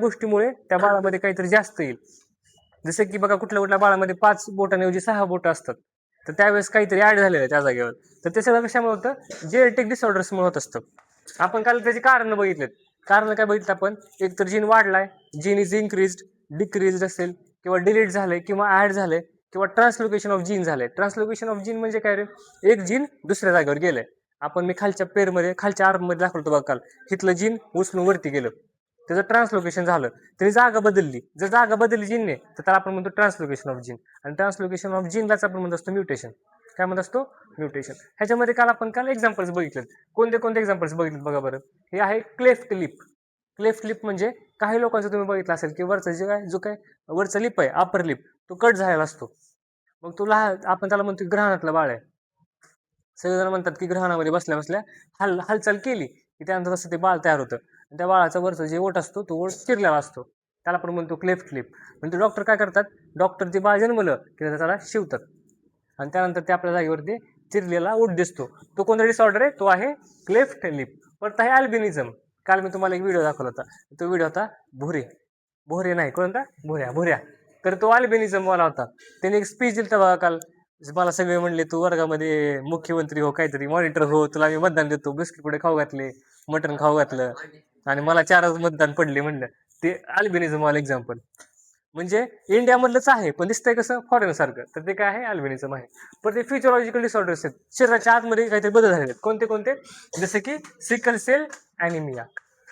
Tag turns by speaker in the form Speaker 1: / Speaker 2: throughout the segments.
Speaker 1: गोष्टीमुळे त्या बाळामध्ये काहीतरी जास्त येईल. जसं की बघा कुठल्या कुठल्या बाळामध्ये 5 बोटांऐवजी 6 बोटं असतात, तर त्यावेळेस काहीतरी ऍड झालेलं आहे त्या जागेवर. तर ते सगळं कशामुळे होतं, जेनेटिक डिसऑर्डर्समुळे होत असतं. आपण काल त्याची कारण बघितलेत. कारण काय बघितलं आपण, एक तर जीन वाढलाय, जीन इज इन्क्रीज्ड, डिक्रीज्ड असेल, किंवा डिलीट झाले, किंवा ऍड झाले, किंवा ट्रान्सलोकेशन ऑफ जीन झाले. ट्रान्सलोकेशन ऑफ जीन म्हणजे काय रे, एक जीन दुसऱ्या जागेवर गेलंय. मी खालच्या पेरमध्ये, खालच्या आर्ममध्ये दाखवतो बघा काल, हिथलं जीन उचलून वरती गेलं, त्याचं ट्रान्सलोकेशन झालं, त्याने जागा बदलली. जर जागा बदलली जीनने, तर त्याला आपण म्हणतो ट्रान्सलोकेशन ऑफ जीन. आणि ट्रान्सलोकेशन ऑफ जीनलाच आपण म्हणत असतो म्युटेशन. काय म्हणत असतो, म्युटेशन. ह्याच्यामध्ये काल एक्झाम्पल्स बघितलेत. कोणते कोणते एक्झाम्पल्स बघितलेत बघा बरं. हे आहे क्लेफ्ट लिप. क्लेफ्ट लिप म्हणजे काही लोकांचं तुम्ही बघितलं असेल की वरचा जो काय वरचा लिप आहे, अपर लिप, तो कट झालेला असतो. मग तुला आपण त्याला म्हणतो ग्रहणातलं बाळ आहे. सगळेजण म्हणतात की ग्रहणामध्ये बसल्या बसल्या हालचाल केली की त्यानंतर तसं ते बाळ तयार होतं. त्या बाळाचा वरचा जे ओठ असतो तो ओठ चिरलेला असतो, त्याला आपण म्हणतो क्लेफ्ट लिप. म्हणजे डॉक्टर काय करतात, डॉक्टर ते बाळ जन्मलं की त्याला शिवतात, आणि त्यानंतर ते आपल्या जागेवरती चिरलेला ओठ दिसतो. तो कोणता डिसऑर्डर आहे, तो आहे क्लेफ्ट लिप. परत आहे अल्बिनिझम. काल मी तुम्हाला एक व्हिडिओ दाखवला होता, तो व्हिडिओ होता भोरे नाही कोणता, भोऱ्या. तर तो अल्बिनिझम वाला होता. त्याने एक स्पीच दिलं बघा काल. मला सगळे म्हणले तू वर्गामध्ये मुख्यमंत्री हो, काहीतरी मॉनिटर हो, तुला मी मतदान देतो. बिस्किट पुढे खाऊ घातले, मटण खाऊ घातलं, आणि मला 4च मतदान पडले म्हणलं. ते अल्बिनिझम वाला एक्झाम्पल. म्हणजे इंडियामधलंच आहे, पण दिसतंय कसं फॉरेन सारखं. तर ते काय आहे, अल्बिनिझम आहे. पण ते फिजिओलॉजिकल डिसऑर्डर्स आहेत, शरीराच्या आतमध्ये काहीतरी बदल झालेले आहेत. कोणते कोणते, जसे की सिकल सेल ॲनिमिया.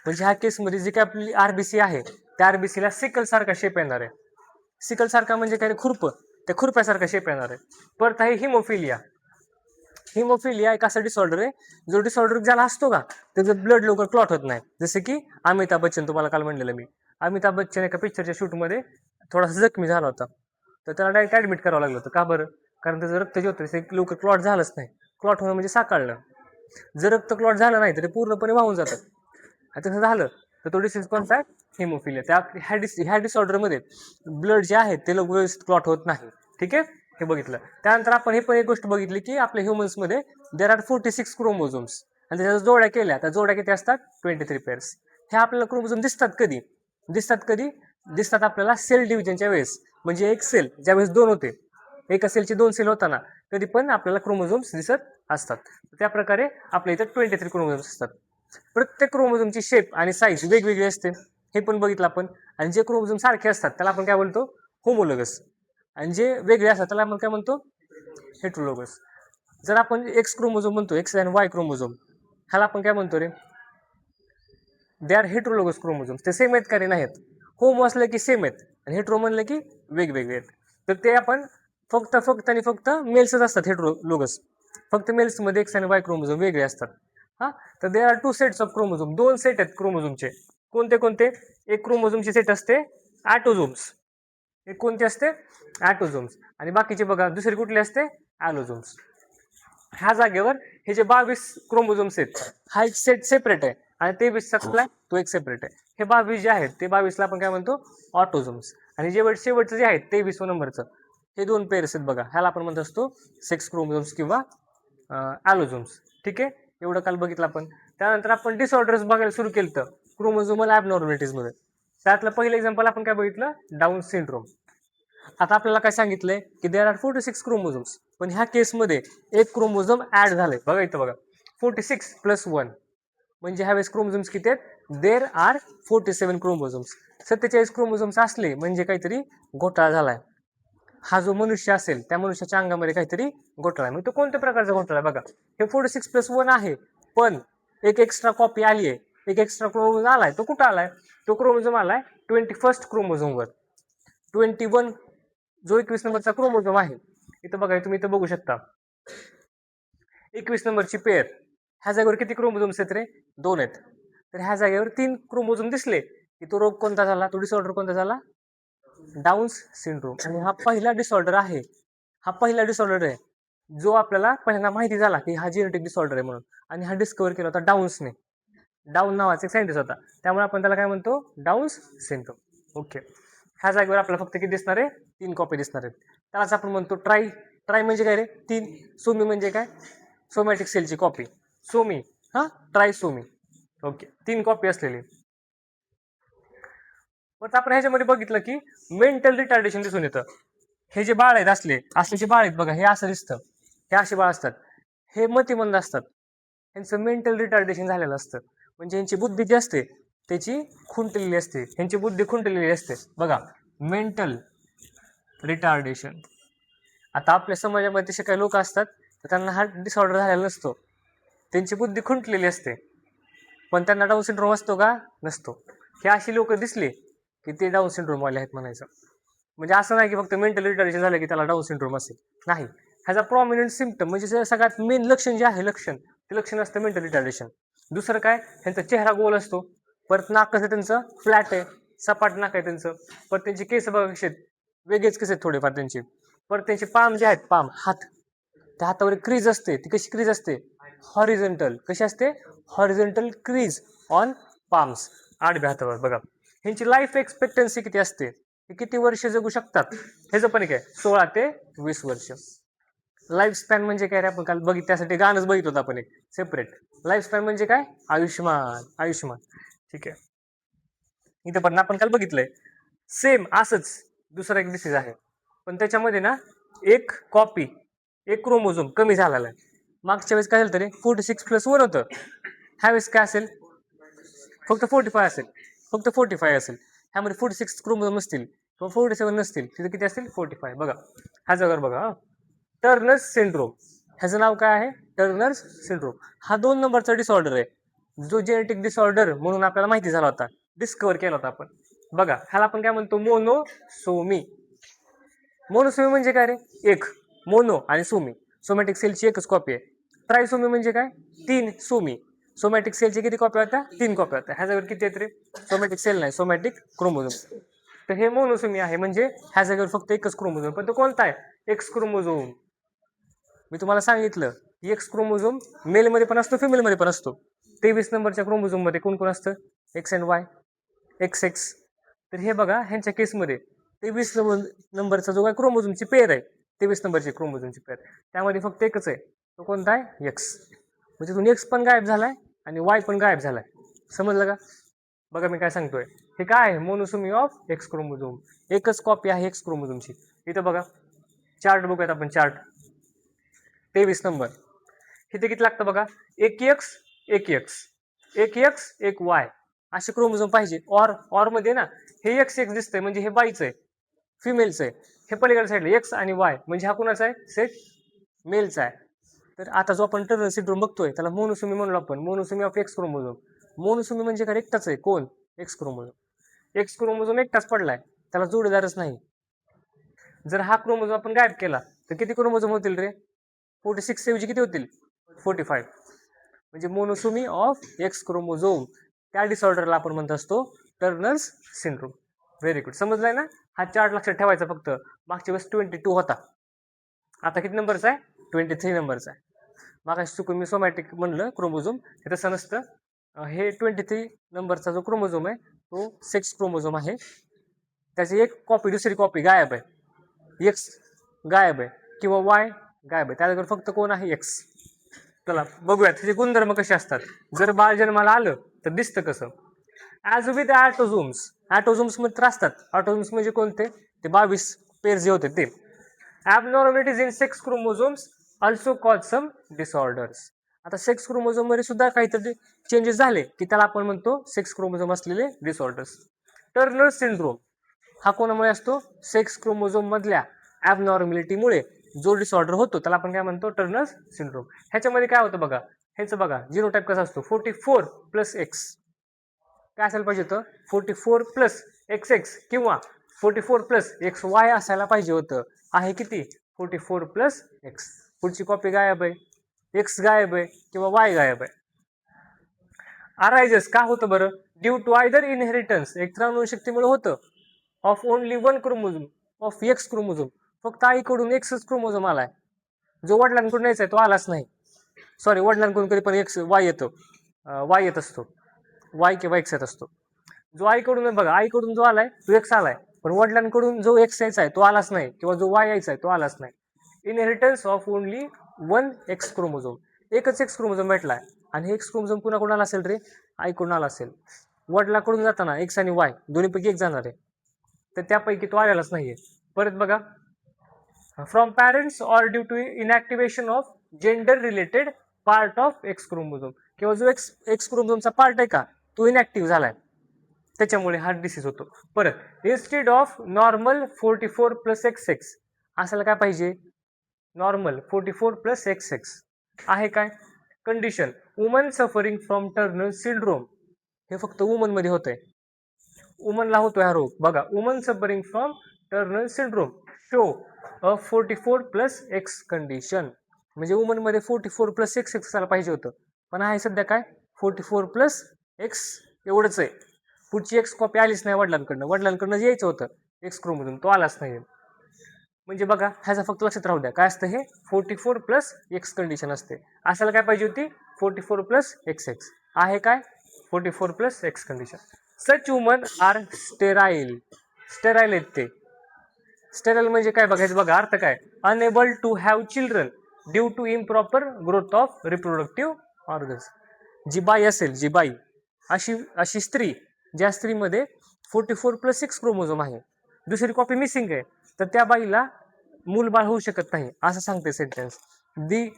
Speaker 1: म्हणजे ह्या केसमध्ये जी काय आपली आरबीसी आहे, त्या आरबीसीला सिकल सारखा शेप येणार आहे. सिकल सारखा म्हणजे काय, खुरप, त्या खुरप्यासारखा शेप येणार आहे. परत आहे हिमोफिलिया. हिमोफिलिया एक असा डिसऑर्डर आहे, जो डिसऑर्डर ज्याला असतो का, त्याचं ब्लड लवकर क्लॉट होत नाही. जसे की अमिताभ बच्चन, तुम्हाला काल म्हणलेलं मी. अमिताभ बच्चन एका पिक्चरच्या शूटमध्ये थोडासा जखमी झाला होता, तर त्याला डायरेक्ट ऍडमिट करावं लागलं होतं. का बरं, कारण त्याचं रक्त जे होतं ते लवकर क्लॉट झालंच नाही. क्लॉट होणं म्हणजे साकाळणं. जर रक्त क्लॉट झालं नाही तर ते पूर्णपणे वाहून जातं. तसं झालं तर तो डिसीज कोणता आहे, हिमोफिलिया. ह्या डिसऑर्डरमध्ये ब्लड जे आहे ते लवकर क्लॉट होत नाही. ठीक आहे, हे बघितलं. त्यानंतर आपण हे पण एक गोष्ट बघितली की आपल्या ह्युमन्समध्ये देर आर 46 क्रोमोझोम्स, आणि त्याच्या जोड्या केल्या, त्या जोड्या किती असतात, 23 पेअर्स. हे आपल्याला क्रोमोझोम दिसतात कधी, दिसतात आपल्याला सेल डिव्हिजनच्या वेळेस. म्हणजे एक सेल ज्यावेळेस 2 होते, एका सेलचे 2 सेल होताना कधी पण आपल्याला क्रोमोझोम्स दिसत असतात. त्या प्रकारे आपल्या इथं 23 क्रोमोझोम्स असतात. प्रत्येक क्रोमोझोमची शेप आणि साईज वेगवेगळी असते, हे पण बघितलं आपण. आणि जे क्रोमोझोम सारखे असतात त्याला आपण काय बोलतो, होमोलोगस. आणि जे वेगळे असतात त्याला आपण काय म्हणतो, हेट्रोलोगस. जर आपण एक्स क्रोमोझोम म्हणतो, एक्स आणि वाय क्रोमोझोम, ह्याला आपण काय म्हणतो रे, दे आर हेट्रोलोगस क्रोमोझोम्स. ते सेम आहेत का रे, नाहीत. होमो असलं की सेम आहेत, आणि हेट्रो म्हणलं की वेगवेगळे आहेत. तर ते आपण फक्त मेल्सच असतात हेट्रोलोगस. फक्त मेल्समध्ये एक्स आणि वाय क्रोमोझोम वेगळे असतात. हा, तर they are 2 sets of chromosome. 2 set आहेत क्रोमोझोमचे. कोणते कोणते, एक क्रोमोझोमची सेट असते ॲटोझोम्स. एक कोणते असते, ॲटोझोम्स. आणि बाकीचे बघा दुसरे कुठले असते, ॲलोझोम्स. ह्या जागेवर हे जे 22 क्रोमोझोम्स आहेत, हा एक सेट सेपरेट आहे, आणि 23 चा तो एक सेपरेट आहे. हे 22 जे आहेत, ते 22 ला आपण काय म्हणतो, ऑटोझोम्स. आणि शेवटचं जे आहे 23 नंबरचं, हे 2 पेअर्स आहेत बघा, ह्याला आपण म्हणत असतो सेक्स क्रोमोझोम्स किंवा ॲलोझोम्स. ठीक आहे, एवढं काल बघितलं आपण. त्यानंतर आपण डिसऑर्डर्स बघायला सुरू केलं तर क्रोमोझोमल ॲबनॉर्मॅलिटीज मध्ये. त्यातलं पहिलं एक्झाम्पल आपण काय बघितलं, डाऊन सिंड्रोम. आता आपल्याला काय सांगितलंय की देर आर 46 क्रोमोझोम्स, पण ह्या केसमध्ये एक क्रोमोझोम ऍड झालंय बघा इथं बघा, 46 + 1. म्हणजे ह्यावेळेस क्रोमोझोम्स किती आहेत, देर आर 47 क्रोमोझोम्स. 47 क्रोमोझोम्स असले म्हणजे काहीतरी घोटाळा झालाय. हा जो मनुष्य असेल त्या मनुष्याच्या अंगामध्ये काहीतरी घोटाळा आहे. मग तो कोणत्या प्रकारचा घोटाळा आहे बघा, हे 46 + 1 आहे, पण एक एक्स्ट्रा कॉपी आली आहे, एक एक्स्ट्रा क्रोमोझोम आलाय. तो कुठं आलाय, तो क्रोमोझोम आलाय 21st क्रोमोझोमवर. 21 जो 21 नंबरचा क्रोमोझोम आहे, इथं बघा, तुम्ही इथं बघू शकता 21 नंबरची पेअर. ह्या जागेवर किती क्रोमोझोम्स आहेत रे, 2 आहेत. तर ह्या जागेवर 3 क्रोमोझोम दिसले की तो रोग कोणता झाला, तो डिसऑर्डर कोणता झाला, डाऊन्स सिंड्रोम. आणि हा पहिला डिसऑर्डर आहे, जो आपल्याला पहिल्यांदा माहिती झाला की हा जेनेटिक डिसऑर्डर आहे म्हणून. आणि हा डिस्कवर केला होता डाऊन्सने. डाऊन नावाचा एक सायंटिस्ट होता, त्यामुळे आपण त्याला काय म्हणतो, डाऊन्स सिंड्रोम. ओके, ह्या जागेवर आपल्याला फक्त किती दिसणार आहे, 3 कॉपी दिसणार आहेत. त्यालाच आपण म्हणतो ट्राय म्हणजे काय रे, 3. सोमी म्हणजे काय, सोमॅटिक सेलची कॉपी, सोमी. हा, ट्रायसोमी. ओके, 3 कॉपी असलेली. परत आपण ह्याच्यामध्ये बघितलं की मेंटल रिटार्डेशन दिसून येतं. हे जे बाळ आहेत असले जे बाळ आहेत बघा, हे असं दिसतं, हे असे बाळ असतात, हे मतिमंद असतात, यांचं मेंटल रिटार्डेशन झालेलं असतं. म्हणजे यांची बुद्धी जी असते त्याची खुंटलेली असते, यांची बुद्धी खुंटलेली असते बघा, मेंटल रिटार्डेशन. आता आपल्या समाजामध्ये तसे काही लोक असतात तर त्यांना हा डिसऑर्डर झालेला नसतो, त्यांची बुद्धी खुंटलेली असते, पण त्यांना डाऊन सिंड्रोम असतो का? नसतो. हे अशी लोक दिसले की ते डाऊन सिंड्रोम वाले आहेत म्हणायचं. म्हणजे असं नाही की फक्त मेंटल रिटार्डेशन झालं की त्याला डाऊन सिंड्रोम असेल, नाही. ह्याचा प्रॉमिनंट सिम्पटम म्हणजे सगळ्यात मेन लक्षण जे आहे ते लक्षण असतं मेंटल रिटार्डेशन. दुसरं काय, त्यांचा चेहरा गोल असतो, परत नाक कसं त्यांचं फ्लॅट आहे, सपाट नाक आहे त्यांचं, परत त्यांचे केस बघा कसे वेगळेच कसे थोडेफार त्यांचे, परत त्यांचे पाम जे आहेत, पाम हात, त्या हातावर क्रीज असते, ती कशी क्रीज असते? हॉरिझॉन्टल. कशी असते? हॉरिझॉन्टल क्रीज ऑन पाम्स, आडव्या हातावर बघा. ह्यांची लाईफ एक्सपेक्टन्सी किती असते, हे किती वर्ष जगू शकतात? ह्याचं पण काय 16 ते 20 वर्ष. लाईफ स्पॅन म्हणजे काय रे, आपण काल त्यासाठी गाणंच बघितलं होतं आपण एक सेपरेट. लाईफ स्पॅन म्हणजे काय? आयुष्यमान, आयुष्यमान. ठीक आहे, इथे पण आपण काल बघितलंय सेम असंच दुसरा एक डिसीज आहे, पण त्याच्यामध्ये ना एक कॉपी, एक क्रोमोझोम कमी झालेला आहे. मागच्या वेळेस काय झालं तरी 46+1 होतं, ह्या वेळेस काय असेल? फक्त 45 असेल, फक्त 45 असेल. ह्यामध्ये 46 क्रोमोझोम असतील किंवा 47 नसतील, तिथे किती असतील? 45. बघा हा जगावर बघा, टर्नर्स सिंड्रोम, ह्याचं नाव काय आहे? Turners syndrome. हा 2 नंबरचा डिसऑर्डर आहे, जो जेनेटिक डिसऑर्डर म्हणून आपल्याला माहिती झाला होता, डिस्कवर केला होता आपण. बघा ह्याला आपण काय म्हणतो? मोनोसोमी. मोनोसोमी म्हणजे काय रे? एक मोनो आणि सोमी, सोमॅटिक सेलची एकच कॉपी आहे. ट्रायसोमी म्हणजे काय? 3 सोमी. सोमॅटिक सेलची किती कॉपी होत्या? 3 कॉपी होत्या. ह्या जागेवर किती आहेत रे? सोमॅटिक सेल नाही, सोमॅटिक क्रोमोझोम. तर हे मोनोसोमी आहे, म्हणजे ह्या जागेवर फक्त एकच क्रोमोझोम. पण तो कोणता आहे? X chromosome. मी तुम्हाला सांगितलं की एक्स क्रोमोझोम मेलमध्ये पण असतो, फिमेलमध्ये पण असतो. 23 नंबरच्या क्रोमोझोम मध्ये कोण कोण असतं? X and Y, x x. तर हे बघा ह्यांच्या केसमध्ये 23 नंबरचा जो काय क्रोमोझोमची पेअर आहे, 23 नंबरची क्रोमोझोमची पेअर, त्यामध्ये फक्त एकच आहे, तो कोणता आहे? एक्स. म्हणजे तुम्ही एक्स पण गायब झालाय आणि वाय पण गायब झालाय. समजलं का? बघा मी काय सांगतोय, हे काय आहे? Monosomy of X chromosome. एकच कॉपी आहे एक्स क्रोमोझोमची. इथं बघा चार्ट बघूयात आपण, चार्ट 23 नंबर. इथे किती लागतं बघा? एक एक्स, एक एक्स, एक एक्स, एक वाय, असे क्रोमोझोम पाहिजे. ऑर मध्ये ना हे एक्स एक्स दिसतंय म्हणजे हे बाईचं आहे, फिमेलचं आहे. हे पलीकडे साईडला एक्स आणि वाय म्हणजे हा कुणाचा आहे? सेट मेलचा आहे. तर आता जो आपण टर्नर सिंड्रोम बघतोय त्याला मोनोसोमी म्हणलो आपण, monosomy of X chromosome. Monosomy म्हणजे काय? एकटाच आहे. कोण? X chromosome. एक्स क्रोमोझोम एकटाच पडलाय, त्याला जोडीदारच नाही. जर हा क्रोमोझोम आपण गायब केला तर किती क्रोमोझोम होतील रे? 46 ऐवजी किती होतील? 45. म्हणजे मोनोसोमी ऑफ एक्स क्रोमोझोम, त्या डिसऑर्डरला आपण म्हणत असतो टर्नर्स सिंड्रोम. व्हेरी गुड, समजलाय ना? हा चार्ट लक्षात ठेवायचा फक्त. मागच्या वेळेस 22 होता, आता किती नंबरचा आहे? 23 नंबरचा आहे. मागाशी चुकून मी सोमॅटिक म्हणलं क्रोमोझोम, हे तसं नसतं. हे 23 नंबरचा जो क्रोमोझोम आहे तो सेक्स क्रोमोझोम आहे. त्याची एक कॉपी, दुसरी कॉपी गायब आहे, एक्स गायब आहे किंवा वाय गायब आहे, त्याच्याकडे फक्त कोण आहे? एक्स. चला बघूयात त्याचे गुणधर्म कसे असतात. जर बाळ जन्माला आलं तर दिसतं कसं? As with ॲटोझोम्स. ॲटोझोम्स मध्ये तर असतात. ऑटोझोम्स म्हणजे कोणते? ते 22 पेर जे होते ते. Abnormalities in sex chromosomes also cause some disorders. आता सेक्स क्रोमोझोम मध्ये सुद्धा काहीतरी चेंजेस झाले की त्याला आपण म्हणतो सेक्स क्रोमोझोम असलेले डिसऑर्डर्स. टर्नर सिंड्रोम हा कोणामुळे असतो? सेक्स क्रोमोझोम मधल्या ॲबनॉर्मॅलिटीमुळे जो डिसऑर्डर होतो त्याला आपण काय म्हणतो? Turner syndrome. ह्याच्यामध्ये काय होतं बघा, ह्याचं बघा जीनोटाइप कसा असतो? 44+X. काय असायला पाहिजे होतं? 44+XX किंवा 44+XY असायला पाहिजे होतं. आहे किती? 44+X. पुढची कॉपी गायब आहे, एक्स गायब आहे किंवा वाय गायब आहे. अरायझस का होतं बरं? ड्यू टू आयदर इनहेरिटन्स, एक अनुवंशिकतेमुळे होतं, of only one chromosome of X chromosome. फक्त आईकडून एक्सच क्रोमोझोम आलाय, जो वडिलांकडून यायचा तो आलाच नाही. सॉरी, वडिलांकडून कधी पण एक्स वाय येतो, वाय येत असतो, वाय किंवा एक्स येत असतो. जो आईकडून बघा, आईकडून जो आलाय तो एक्स आलाय, पण वडिलांकडून जो एक्स यायचा आहे तो आलाच नाही किंवा जो वाय यायचा आहे तो आलाच नाही. Inheritance of only one x chromosome, एकच एक्स क्रोमोझोम भेटलाय आणि हे एक्स क्रोमोझोम कुणाकडून आला असेल रे? आईकडून आला असेल. वडिलाकडून जाताना एक्स आणि वाय दोन्हीपैकी एक जाणार आहे, तर त्यापैकी तो आलेलाच नाहीये. परत बघा, from parents or due to inactivation of gender related part of X chromosome, किंवा जो एक्स क्रोमोझोमचा पार्ट आहे का तो इनॅक्टिव्ह झालाय, त्याच्यामुळे हा डिसीज होतो. परत इन्स्टेड ऑफ नॉर्मल 44+XX असायला काय पाहिजे, नॉर्मल 44+XX आहे काय condition. Woman suffering from Turner syndrome, हे फक्त वुमन मध्ये होत आहे, वुमनला होतोय हा रोग. बघा, woman suffering from Turner syndrome show a 44+X condition, म्हणजे वुमन मध्ये 44+XX असायला पाहिजे होतं, पण आहे सध्या काय 44+X एवढंच आहे. पुढची एक्स कॉपी आलीच नाही वडिलांकडनं जे यायचं होतं एक्स क्रोमोझोम तो आलाच नाही. म्हणजे बघा, ह्याचा फक्त लक्षात राहू द्या, काय असतं हे 44+X कंडिशन असते. असायला काय पाहिजे होती 44+XX, आहे काय 44+X condition. Such women are sterile, sterile आहेत ते. स्टेराईल म्हणजे काय बघायचं, बघा अर्थ काय, unable to have children due to improper growth of reproductive organs. जी बाई असेल, जी बाई अशी स्त्री, ज्या स्त्रीमध्ये 44+6 क्रोमोझोम आहे, दुसरी कॉपी मिसिंग आहे, तर त्या बाईला मूलबाळ होऊ शकत नाही, असं सांगते सेंटेन्स. दी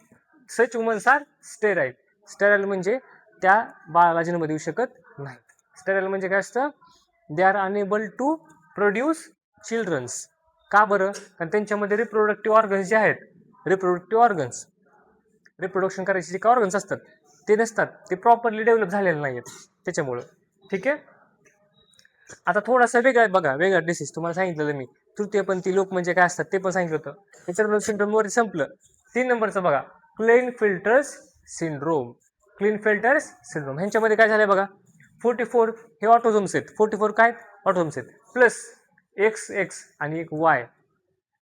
Speaker 1: सच वुमन्स आर स्टेराईल, स्टेराईल म्हणजे त्या बाळाला जन्म देऊ शकत नाही. स्टेराईल म्हणजे काय असतं, they are unable to produce childrens. का बरं, कारण त्यांच्यामध्ये रिप्रोडक्टिव्ह ऑर्गन्स जे आहेत, रिप्रोडक्शन करायचे जे काय ऑर्गन्स असतात ते नसतात, ते प्रॉपरली डेव्हलप झालेले नाही आहेत त्याच्यामुळं. ठीक आहे. आता थोडासा वेगळा बघा, वेगळा डिसीज तुम्हाला सांगितलेलं मी, तृतीयपंथी लोक म्हणजे काय असतात ते पण सांगितलं होतं. त्याच्यानंतर सिंड्रोम वर संपलं. 3 नंबरचं बघा, क्लेनफेल्टर्स सिंड्रोम. क्लेनफेल्टर्स सिंड्रोम ह्यांच्यामध्ये काय झालंय बघा, 44 हे ऑटोझोम्स आहेत, 44 काय ऑटोझोम्स आहेत, प्लस XX आणि एक Y.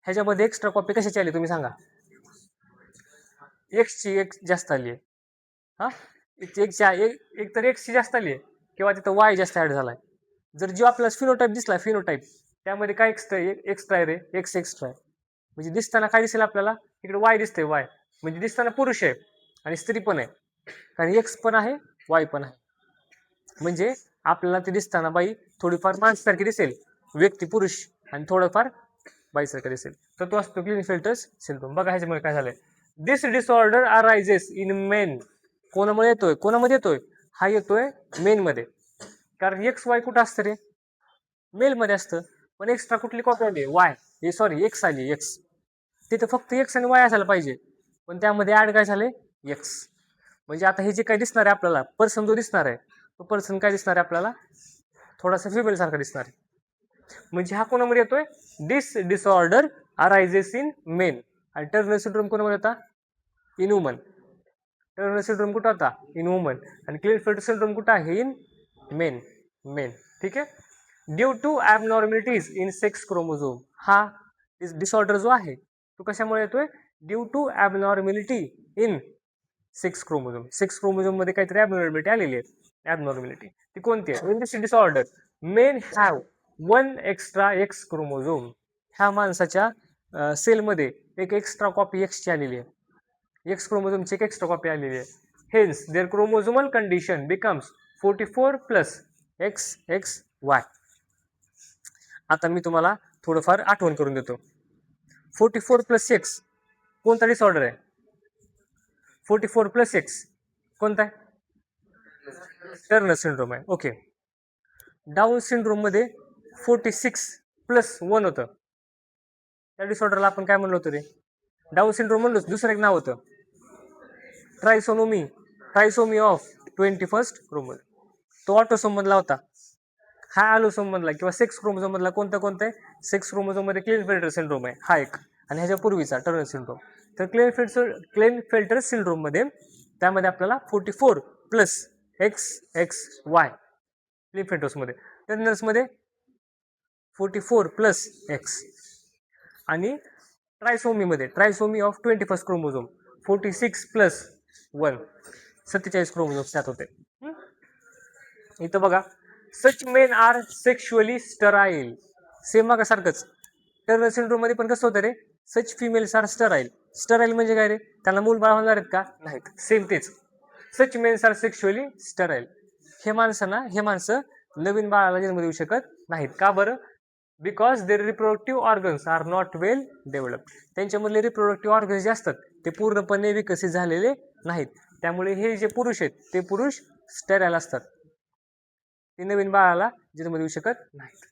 Speaker 1: ह्याच्यामध्ये एक्स्ट्रा कॉपी कशाची आली तुम्ही सांगा, एक्सची एक जास्त आली आहे. हा, एक तर एक्सची जास्त आली आहे, किंवा तिथं वाय जास्त ऍड झालाय. जर जो आपल्याला फिनोटाईप दिसला, फिनोटाईप त्यामध्ये काय एक्स्ट्रा आहे रे, एक्स एक्स्ट्रा आहे. म्हणजे दिसताना काय दिसेल आपल्याला, इकडे वाय दिसतंय, वाय म्हणजे दिसताना पुरुष आहे आणि स्त्री पण आहे, कारण एक्स पण आहे वाय पण आहे. म्हणजे आपल्याला ते दिसताना बाई थोडीफार माणसासारखी दिसेल, व्यक्ती पुरुष, आणि थोडंफार बाईसारखं दिसेल, तर तो असतो क्लिनफेल्टर्स सिंड्रोम. बघा ह्याच्यामुळे काय झालंय, दिस डिसऑर्डर अरायझेस इन मेन. कोणामध्ये येतोय, हा येतोय मेन मध्ये, कारण एक्स वाय कुठं असतं रे, मेल मध्ये असतं. पण एक्स्ट्रा कुठली कॉपी आली, वाय, हे सॉरी एक्स आली, एक्स. तिथे फक्त एक्स आणि वाय असायला पाहिजे, पण त्यामध्ये ऍड काय झाले, एक्स. म्हणजे आता हे जे काही दिसणार आहे आपल्याला, पर्सन जो दिसणार आहे, तो पर्सन काय दिसणार आहे आपल्याला, थोडासा फिमेल सारखा दिसणार आहे. म्हणजे हा कोणामध्ये येतोय, दिस डिसऑर्डर अरायझेस इन मेन. आणि टर्नर सिंड्रोम कोणामध्ये होता, इन वुमन. टर्नर सिंड्रोम कुठं होता, इन वुमन. आणि क्लिनफेल्टर सिंड्रोम कुठं आहे, इन मेन. ठीक आहे. Due to abnormalities in sex chromosome, हा डिसऑर्डर जो आहे तो कशामुळे येतोय, due to abnormality in sex chromosome. Sex chromosome मध्ये काहीतरी ॲबनॉर्मॅलिटी आलेली आहे. ॲबनॉर्मॅलिटी ती कोणती आहे, in this disorder men have 1 extra X chromosome. ह्या माणसाच्या सेलमध्ये एक एक्स्ट्रा कॉपी एक्सची आलेली आहे, एक्स क्रोमोझोमची एक एक्स्ट्रा कॉपी आलेली आहे. Hence there chromosomal condition becomes 44+XXY. आता मी तुम्हाला थोडंफार आठवण करून देतो. 44+X कोणता डिसऑर्डर आहे, 44+X कोणता आहे, टर्नर सिंड्रोम आहे. ओके. डाऊन सिंड्रोम मध्ये 46+1 होतं, त्या डिसऑर्डरला आपण काय म्हणलो होतो रे, डाऊन सिंड्रोम म्हणलो, दुसरं एक नाव होतं ट्रायसोमी ऑफ 21st क्रोमोझोम. तो ऑटोसोम मधला होता, हा आलोसोम मधला किंवा सेक्स क्रोमोझोम मधला कोणता आहे, सेक्स क्रोमोझोम मध्ये क्लेनफेल्टर सिंड्रोम आहे हा एक, आणि ह्याच्या पूर्वीचा टर्नर सिंड्रोम. तर क्लेनफेल्टर सिंड्रोम मध्ये त्यामध्ये आपल्याला 44+XXY क्लेनफेल्टर्स मध्ये, टर्नर्स मध्ये 44+X. आणि trisomy of 21st chromosome 46+1, 47 chromosome त्यात होते. इथं बघा, such men are sexually sterile. Same मग सारखंच टर्नर सिंड्रोम मध्ये पण कसं होतं रे, such females are sterile. Sterile म्हणजे काय रे, त्यांना मूल बाळ होणार आहेत का, नाहीत. सेम तेच, सच मेन्स आर सेक्शुअली स्टराईल. हे माणसं नवीन बाळाला जन्म देऊ शकत नाहीत. का बरं? Because their reproductive organs are not well develop. त्यांच्यामधले रिप्रोडक्टिव्ह ऑर्गन्स जे असतात ते पूर्णपणे विकसित झालेले नाहीत. त्यामुळे हे जे पुरुष आहेत ते पुरुष स्टेराईल असतात. ते नवीन बाळाला जन्म देऊ शकत नाहीत.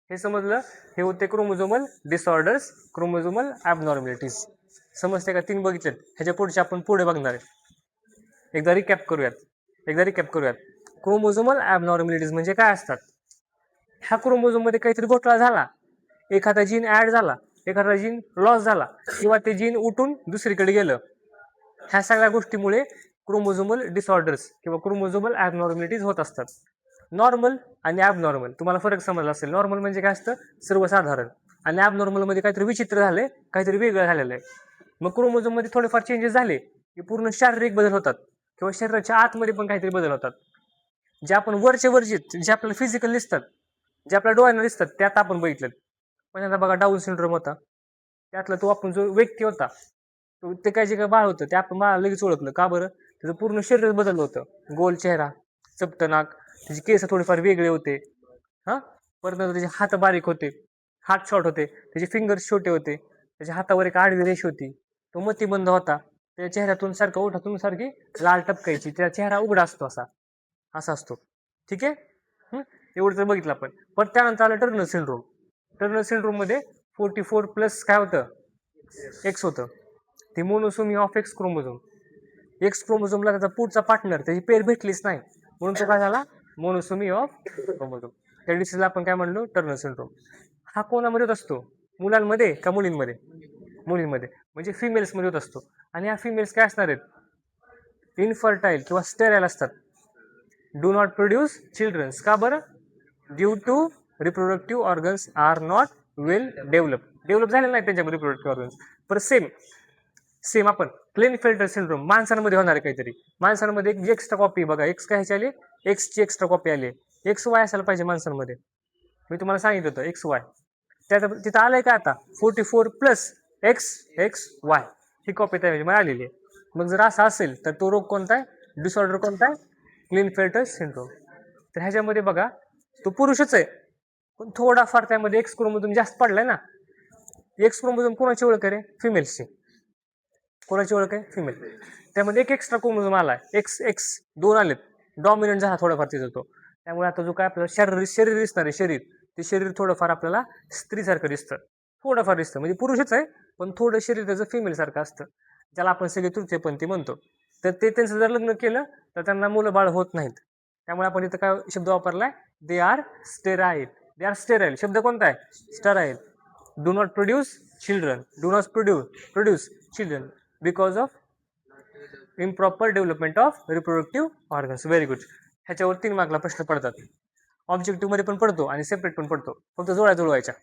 Speaker 1: हे समजलं. हे होते क्रोमोझोमल डिसऑर्डर्स, क्रोमोझोमल ॲबनॉर्मॅलिटीज. समजते का? 3 बघितलेत. ह्याच्या पुढचे आपण पुढे बघणार आहे. एकदा रिकॅप करूयात. क्रोमोझोमल ॲबनॉर्मॅलिटीज म्हणजे काय असतात? ह्या क्रोमोझोम मध्ये काहीतरी घोटाळा झाला, एखादा जीन ऍड झाला, एखादा जीन लॉस झाला, किंवा ते जीन उठून दुसरीकडे गेलं, ह्या सगळ्या गोष्टीमुळे क्रोमोझोमल डिसऑर्डर्स किंवा क्रोमोझोमल ॲबनॉर्मॅलिटीज होत असतात. नॉर्मल आणि ॲबनॉर्मल तुम्हाला फरक समजला असेल. नॉर्मल म्हणजे काय असतं? सर्वसाधारण. आणि ॲबनॉर्मल मध्ये काहीतरी विचित्र झाले, काहीतरी वेगळं झालेलं आहे. मग क्रोमोझोम मध्ये थोडेफार चेंजेस झाले की पूर्ण शारीरिक बदल होतात, किंवा शरीराच्या आतमध्ये पण काहीतरी बदल होतात. जे आपण वरचे जे आपल्याला फिजिकल दिसतात, जे आपल्या डोळ्यांना दिसतात, त्यात आपण बघितलं. पण आता बघा, डाऊन सिंड्रोम होता, त्यातला तो आपण जो व्यक्ती होता, तो ते काय जे काय बाळ होतं ते आपण बाळाला लगेच ओळखलं. का बरं? त्याचं पूर्ण शरीर बदललं होतं. गोल चेहरा, चपटं नाक, त्याचे केस थोडेफार वेगळे होते. परत त्याचे हात बारीक होते, हात शॉर्ट होते, त्याचे फिंगर्स छोटे होते, त्याच्या हातावर एक आडवी रेष होती, तो मतिमंद होता, त्याच्या चेहऱ्यातून सारखं ओठातून सारखी लाल टपकायची, त्याचा चेहरा उघडा असतो, असा असतो. ठीक आहे. एवढं तर बघितलं आपण. पण त्यानंतर आलं टर्नर सिंड्रोम. टर्नर सिंड्रोम मध्ये 44+ काय होतं? एक्स होतं. ते monosomy of X chromosome. X क्रोमोझोमला त्याचा पुढचा पार्टनर, त्याची पेर भेटलीच नाही, म्हणून तो काय झाला? Monosomy of chromosome. त्या डिसीजला आपण काय म्हणलो? Turner syndrome. हा कोणामध्ये होत असतो? मुलांमध्ये का मुलींमध्ये? मुलींमध्ये, म्हणजे फिमेल्स मध्ये होत असतो. आणि ह्या फिमेल्स काय असणार आहेत? इनफर्टाईल किंवा स्टेराईल असतात. Do not produce childrens. का बरं? Due to reproductive organs are not well develop झालेले नाही त्यांच्या रिप्रोडक्टिव्ह ऑर्गन्स. परत सेम आपण क्लेनफेल्टर सिंड्रोम माणसांमध्ये होणार आहे काहीतरी. माणसांमध्ये एक एक्स्ट्रा कॉपी बघा, एक्स काय ह्याची आली? एक्सची एक्स्ट्रा कॉपी आली. एक्स वाय असायला पाहिजे माणसांमध्ये. मी तुम्हाला सांगितलं होतं एक्स वाय. त्यात तिथं आलंय का आता? 44+ XXY ही कॉपी त्यामध्ये आलेली आहे. मग जर असं असेल तर तो रोग कोणता आहे? डिसऑर्डर कोणता आहे? क्लिनफेल्टर सिंड्रोम. तर ह्याच्यामध्ये बघा, तो पुरुषच आहे, पण थोडाफार त्यामध्ये एक्स क्रोमोझोम जास्त पडलाय ना. एक्स क्रोमोझोम कोणाची ओळख आहे रे? फिमेल्सची. कोणाची ओळख आहे? फिमेल. त्यामध्ये एक एक्स्ट्रा क्रोमोझोम आलाय, XX2 आलेत, डॉमिनंट झाला थोडाफार तिथं तो. त्यामुळे आता जो काय आपल्याला शरीर दिसणार आहे, ते शरीर थोडंफार आपल्याला स्त्रीसारखं दिसतं, थोडंफार दिसतं. म्हणजे पुरुषच आहे, पण थोडं शरीर त्याचं फिमेल सारखं असतं, ज्याला आपण सगळे तृतीयपंथी म्हणतो. तर ते त्यांचं जर लग्न केलं तर त्यांना मुलं बाळ होत नाहीत. त्यामुळे आपण इथं काय शब्द वापरलाय? They are sterile. शब्द कोणता आहे? Sterile. Do not produce children. Produce children because of improper development of reproductive organs. Very good. ह्याच्यावर 3 मार्कला प्रश्न पडतात. ऑब्जेक्टिव्ह मध्ये पण पडतो आणि सेपरेट पण पडतो, फक्त जुळवायच्या.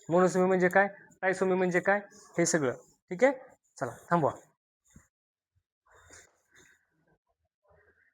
Speaker 1: मोनोसोमी म्हणजे काय? ट्रायसोमी म्हणजे काय? हे सगळं. ठीक आहे. चला थांबवा.